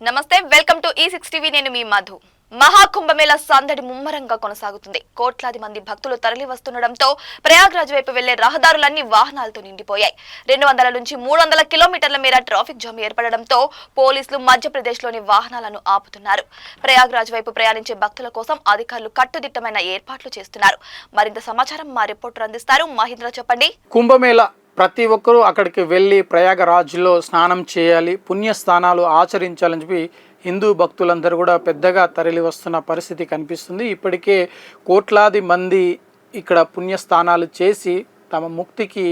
నమస్తే, welcome to E6 TV. నేను మీ మధు. మహాకుంభమేళ సందడి ముమ్మరంగా కొనసాగుతుంది. కోట్లాది మంది భక్తులు తరలి వస్తుండటంతో ప్రయాగ్రాజ్ వైపు వెళ్లే రహదారులన్నీ వాహనాలతో నిండిపోయాయి. 200 నుంచి 300 కిలోమీటర్ల మేర ట్రాఫిక్ జామ్ ఏర్పడడంతో పోలీసులు మధ్యప్రదేశ్లోని వాహనాలను ఆపుతున్నారు. ప్రయాగ్రాజ్ వైపు ప్రయాణించే భక్తుల కోసం అధికారులు కట్టుదిట్టమైన ఏర్పాట్లు చేస్తున్నారు. మరింత సమాచారం మా రిపోర్టర్ అందిస్తారు. మహేంద్ర, చెప్పండి. కుంభమేళ ప్రతి ఒక్కరూ అక్కడికి వెళ్ళి ప్రయాగరాజ్లో స్నానం చేయాలి, పుణ్యస్థానాలు ఆచరించాలని చెప్పి హిందూ భక్తులందరూ కూడా పెద్దగా తరలి వస్తున్న పరిస్థితి కనిపిస్తుంది. ఇప్పటికే కోట్లాది మంది ఇక్కడ పుణ్యస్థానాలు చేసి తమ ముక్తికి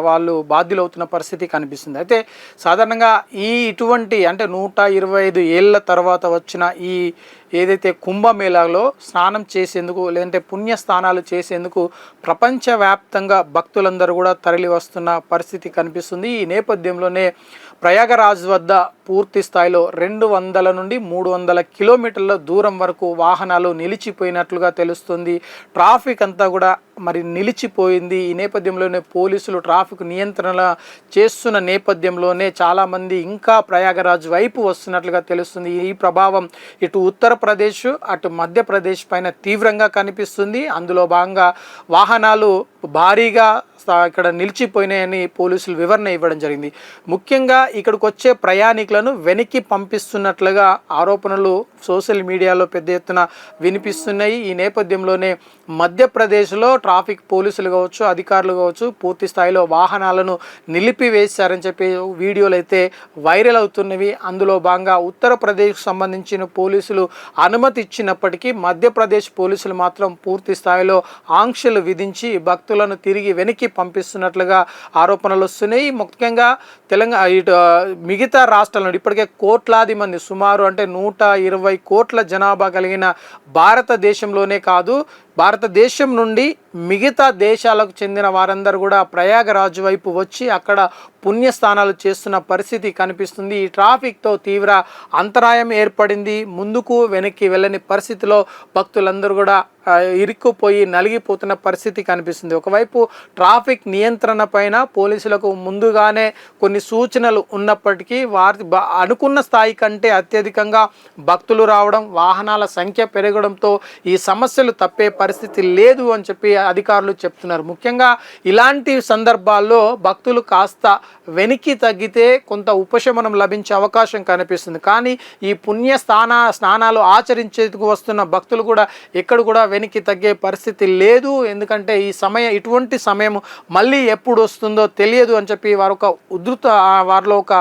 వాళ్ళు బాధ్యులవుతున్న పరిస్థితి కనిపిస్తుంది. అయితే సాధారణంగా ఇటువంటి అంటే 125 ఏళ్ల తర్వాత వచ్చిన ఈ ఏదైతే కుంభమేళాలో స్నానం చేసేందుకు లేదంటే పుణ్యస్థానాలు చేసేందుకు ప్రపంచవ్యాప్తంగా భక్తులందరూ కూడా తరలి వస్తున్న పరిస్థితి కనిపిస్తుంది. ఈ నేపథ్యంలోనే ప్రయాగరాజ్ వద్ద పూర్తి స్థాయిలో 200 నుండి 300 కిలోమీటర్ల దూరం వరకు వాహనాలు నిలిచిపోయినట్లుగా తెలుస్తుంది. ట్రాఫిక్ అంతా కూడా మరి నిలిచిపోయింది. ఈ నేపథ్యంలోనే పోలీసులు ట్రాఫిక్ నియంత్రణ చేస్తున్న నేపథ్యంలోనే చాలామంది ఇంకా ప్రయాగరాజ్ వైపు వస్తున్నట్లుగా తెలుస్తుంది. ఈ ప్రభావం ఇటు ఉత్తరప్రదేశ్ అటు మధ్యప్రదేశ్ పైన తీవ్రంగా కనిపిస్తుంది. అందులో భాగంగా వాహనాలు భారీగా ఇక్కడ నిలిచిపోయినాయని పోలీసులు వివరణ ఇవ్వడం జరిగింది. ముఖ్యంగా ఇక్కడికి వచ్చే ప్రయాణికులను వెనక్కి పంపిస్తున్నట్లుగా ఆరోపణలు సోషల్ మీడియాలో పెద్ద ఎత్తున వినిపిస్తున్నాయి. ఈ నేపథ్యంలోనే మధ్యప్రదేశ్లో ట్రాఫిక్ పోలీసులు కావచ్చు, అధికారులు కావచ్చు, పూర్తి స్థాయిలో వాహనాలను నిలిపివేశారని చెప్పి వీడియోలు అయితే వైరల్ అవుతున్నవి. అందులో భాగంగా ఉత్తరప్రదేశ్కు సంబంధించిన పోలీసులు అనుమతి ఇచ్చినప్పటికీ మధ్యప్రదేశ్ పోలీసులు మాత్రం పూర్తి స్థాయిలో ఆంక్షలు విధించి భక్తులను తిరిగి వెనక్కి పంపిస్తున్నట్లుగా ఆరోపణలు వస్తున్నాయి. ముఖ్యంగా మిగతా రాష్ట్రాల్లో ఇప్పటికే కోట్లాది మంది సుమారు అంటే 120 కోట్ల జనాభా కలిగిన భారతదేశంలోనే కాదు, భారతదేశం నుండి మిగతా దేశాలకు చెందిన వారందరూ కూడా ప్రయాగరాజ్ వైపు వచ్చి అక్కడ పుణ్యస్థానాలు చేస్తున్న పరిస్థితి కనిపిస్తుంది. ఈ ట్రాఫిక్తో తీవ్ర అంతరాయం ఏర్పడింది. ముందుకు వెనక్కి వెళ్ళని పరిస్థితిలో భక్తులందరూ కూడా ఇరుక్కుపోయి నలిగిపోతున్న పరిస్థితి కనిపిస్తుంది. ఒకవైపు ట్రాఫిక్ నియంత్రణ పైన పోలీసులకు ముందుగానే కొన్ని సూచనలు ఉన్నప్పటికీ వారి అనుకున్న స్థాయి కంటే అత్యధికంగా భక్తులు రావడం, వాహనాల సంఖ్య పెరగడంతో ఈ సమస్యలు తప్పే పరిస్థితి లేదు అని చెప్పి అధికారులు చెప్తున్నారు. ముఖ్యంగా ఇలాంటి సందర్భాల్లో భక్తులు కాస్త వెనక్కి తగ్గితే కొంత ఉపశమనం లభించే అవకాశం కనిపిస్తుంది. కానీ ఈ స్నానాలు ఆచరించేందుకు వస్తున్న భక్తులు కూడా ఎక్కడ కూడా వెనక్కి తగ్గే పరిస్థితి లేదు. ఎందుకంటే ఇటువంటి సమయం మళ్ళీ ఎప్పుడు వస్తుందో తెలియదు అని చెప్పి వారిలో ఒక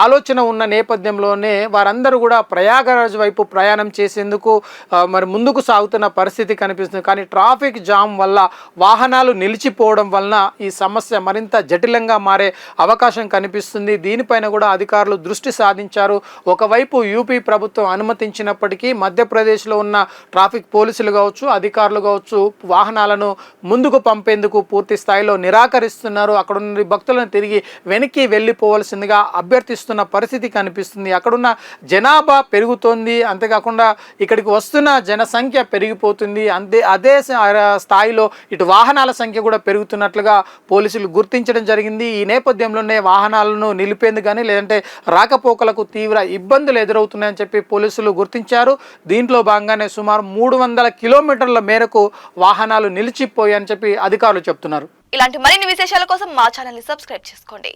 ఆలోచన ఉన్న నేపథ్యంలోనే వారందరూ కూడా ప్రయాగరాజ్ వైపు ప్రయాణం చేసేందుకు మరి ముందుకు సాగుతున్న పరిస్థితి కనిపిస్తుంది. కానీ ట్రాఫిక్ జామ్ వల్ల వాహనాలు నిలిచిపోవడం వలన ఈ సమస్య మరింత జటిలంగా మారే అవకాశం కనిపిస్తుంది. దీనిపైన కూడా అధికారులు దృష్టి సాధించారు. ఒకవైపు యూపీ ప్రభుత్వం అనుమతించినప్పటికీ మధ్యప్రదేశ్లో ఉన్న ట్రాఫిక్ పోలీసులు కావచ్చు, అధికారులు కావచ్చు వాహనాలను ముందుకు పంపేందుకు పూర్తి స్థాయిలో నిరాకరిస్తున్నారు. అక్కడ ఉన్న భక్తులను తిరిగి వెనక్కి వెళ్ళిపోవలసిందిగా అభ్యర్థిస్తున్న పరిస్థితి కనిపిస్తుంది. అక్కడున్న జనాభా పెరుగుతోంది, అంతేకాకుండా ఇక్కడికి వస్తున్న జనసంఖ్య పెరిగిపోతుంది. అదే స్థాయిలో ఇటు వాహనాల సంఖ్య కూడా పెరుగుతున్నట్లుగా పోలీసులు గుర్తించడం జరిగింది. ఈ నేపథ్యంలోనే వాహనాలను నిలిపేందుకు కానీ లేదంటే రాకపోకలకు తీవ్ర ఇబ్బందులు ఎదురవుతున్నాయని చెప్పి పోలీసులు గుర్తించారు. దీంట్లో భాగంగానే సుమారు 300 కిలోమీటర్ల మేరకు వాహనాలు నిలిచిపోయాయని చెప్పి అధికారులు చెప్తున్నారు. ఇలాంటి మరిన్ని విశేషాల కోసం మా ఛానల్ని సబ్స్క్రైబ్ చేసుకోండి.